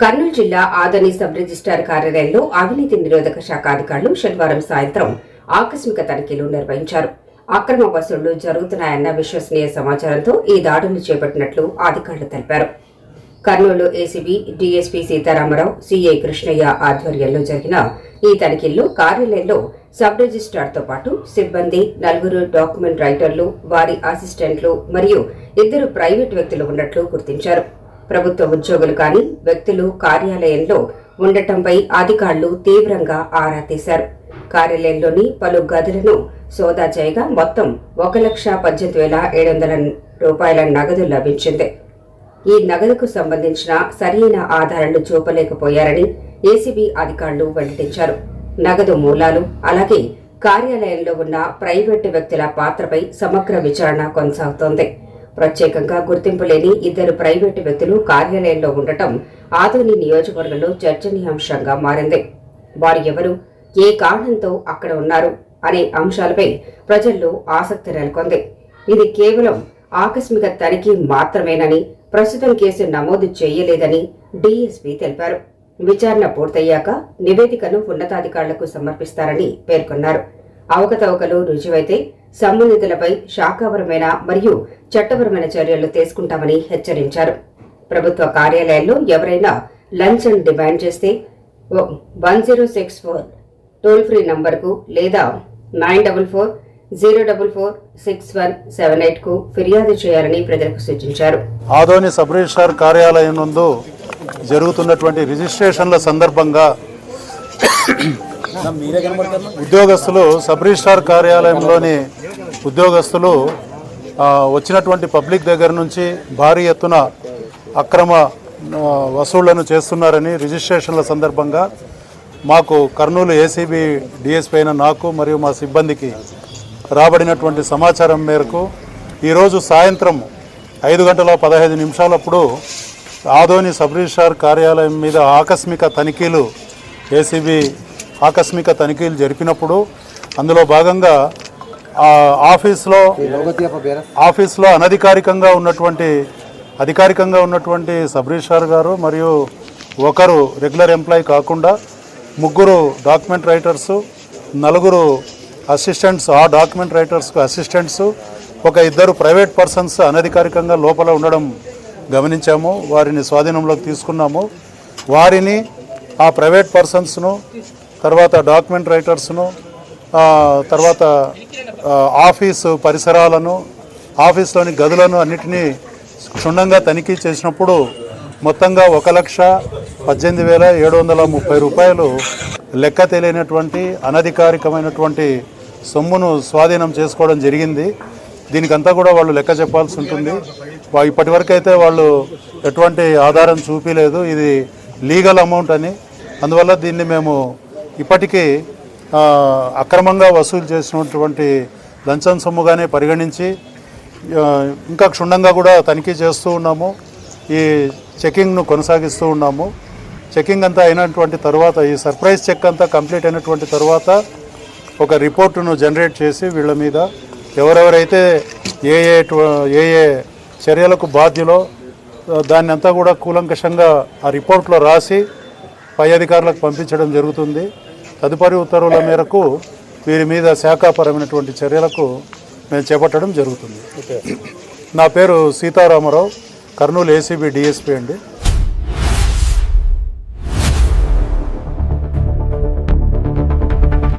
కర్నూలు జిల్లా Adoni sub registrar కార్యాలయంలో అవినీతి నిరోధక శాఖ అధికారులు శనివారం సాయంత్రం ఆకస్మిక తనిఖీలు నిర్వహించారు. అక్రమ వసూళ్లు జరుగుతున్నాయన్న విశ్వసనీయ సమాచారంతో ఈ దాడులు చేపట్టినట్లు అధికారులు తెలిపారు. Kurnool ACB DSP Sitaramarao, CI Krishnayya ఆధ్వర్యంలో జరిగిన ఈ తనిఖీల్లో కార్యాలయంలో సబ్ రిజిస్ట్రార్తో పాటు సిబ్బంది, 4 డాక్యుమెంట్ రైటర్లు, వారి అసిస్టెంట్లు మరియు 2 ప్రైవేటు వ్యక్తులు ఉన్నట్లు గుర్తించారు. ప్రభుత్వ ఉద్యోగులు కాని వ్యక్తులు కార్యాలయంలో ఉండటంపై అధికారులు తీవ్రంగా ఆరా తీశారు. కార్యాలయంలోని పలు గదులను సోదా చేయగా మొత్తం 1,18,700 రూపాయల నగదు లభించింది. ఈ నగదుకు సంబంధించిన సరైన ఆధారాలు చూపలేకపోయారని ఏసీబీ అధికారులు వెల్లడించారు. నగదు మూలాలు, అలాగే కార్యాలయంలో ఉన్న ప్రైవేటు వ్యక్తుల పాత్రపై సమగ్ర విచారణ కొనసాగుతోంది. ప్రత్యేకంగా గుర్తింపు లేని 2 ప్రైవేటు వ్యక్తులు కార్యాలయంలో ఉండటం ఆదోని నియోజకవర్గంలో చర్చనీయాంశంగా మారింది. వారు ఎవరు, ఏ కారణంతో అక్కడ ఉన్నారు అనే అంశాలపై ప్రజల్లో ఆసక్తి నెలకొంది. ఇది కేవలం ఆకస్మిక తనిఖీ మాత్రమేనని, ప్రస్తుతం కేసు నమోదు చేయలేదని డీఎస్పీ తెలిపారు. విచారణ పూర్తయ్యాక నివేదికను ఉన్నతాధికారులకు సమర్పిస్తారని పేర్కొన్నారు. అవకతవకలు రుజువైతే సంబంధితులపై శాఖాపరమైన మరియు చట్టపరమైన చర్యలు తీసుకుంటామని హెచ్చరించారు. ప్రభుత్వ కార్యాలయాల్లో ఎవరైనా లంచం డిమాండ్ చేస్తే 1064 టోల్ ఫ్రీ నంబర్కు లేదా 9440446178 కు ఫిర్యాదు చేయాలని ప్రజలకు సూచించారు. ఆదోని సబ్ రిజిస్ట్రార్ కార్యాలయం నందు జరుగుతున్నటువంటి రిజిస్ట్రేషన్ల సందర్భంగా ఉద్యోగస్తులు సబ్ రిజిస్ట్రార్ కార్యాలయంలోని ఉద్యోగస్తులు వచ్చినటువంటి పబ్లిక్ దగ్గర నుంచి భారీ ఎత్తున అక్రమ వసూళ్లను చేస్తున్నారని రిజిస్ట్రేషన్ల సందర్భంగా మాకు కర్నూలు ఏసీబీ డిఎస్పీ అయిన నాకు మరియు మా సిబ్బందికి రాబడినటువంటి సమాచారం మేరకు ఈరోజు సాయంత్రం 5:15 ఆదోని సబ్ రిజిస్ట్రార్ కార్యాలయం మీద ఆకస్మిక తనిఖీలు జరిపినప్పుడు అందులో భాగంగా ఆఫీస్లో అధికారికంగా ఉన్నటువంటి సబ్ రిజిస్ట్రార్ గారు మరియు ఒకరు రెగ్యులర్ ఎంప్లాయీ కాకుండా 3 డాక్యుమెంట్ రైటర్సు, 4 అసిస్టెంట్స్, ఆ డాక్యుమెంట్ రైటర్స్కు అసిస్టెంట్స్, 2 ప్రైవేట్ పర్సన్స్ అనధికారికంగా లోపల ఉండడం గమనించాము. వారిని స్వాధీనంలోకి తీసుకున్నాము. వారిని, ఆ ప్రైవేట్ పర్సన్స్ను, తర్వాత డాక్యుమెంట్ రైటర్స్ను, తర్వాత ఆఫీసు పరిసరాలను, ఆఫీస్లోని గదులను అన్నిటినీ క్షుణ్ణంగా తనిఖీ చేసినప్పుడు మొత్తంగా 1,18,730 రూపాయలు లెక్క తెలియనటువంటి అనధికారికమైనటువంటి సొమ్మును స్వాధీనం చేసుకోవడం జరిగింది. దీనికంతా కూడా వాళ్ళు లెక్క చెప్పాల్సి ఉంటుంది. ఇప్పటివరకు అయితే వాళ్ళు ఎటువంటి ఆధారం చూపించలేదు ఇది లీగల్ అమౌంట్ అని. అందువల్ల దీన్ని మేము ఇప్పటికీ అక్రమంగా వసూలు చేసినటువంటి లంచం సొమ్ముగానే పరిగణించి ఇంకా క్షుణ్ణంగా కూడా తనిఖీ చేస్తూ ఉన్నాము. ఈ చెకింగ్ను కొనసాగిస్తూ ఉన్నాము. చెకింగ్ అంతా అయినటువంటి తర్వాత, ఈ సర్ప్రైజ్ చెక్ అంతా కంప్లీట్ అయినటువంటి తర్వాత ఒక రిపోర్టును జనరేట్ చేసి వీళ్ళ మీద ఎవరెవరైతే ఏ ఏ చర్యలకు బాధ్యులో దాన్ని అంతా కూడా కూలంకషంగా ఆ రిపోర్ట్లో రాసి పై అధికారులకు పంపించడం జరుగుతుంది. తదుపరి ఉత్తర్వుల మేరకు వీరి మీద శాఖాపరమైనటువంటి చర్యలకు మేము చేపట్టడం జరుగుతుంది. నా పేరు సీతారామరావు, కర్నూలు ఏసీబీ డిఎస్పీ అండి.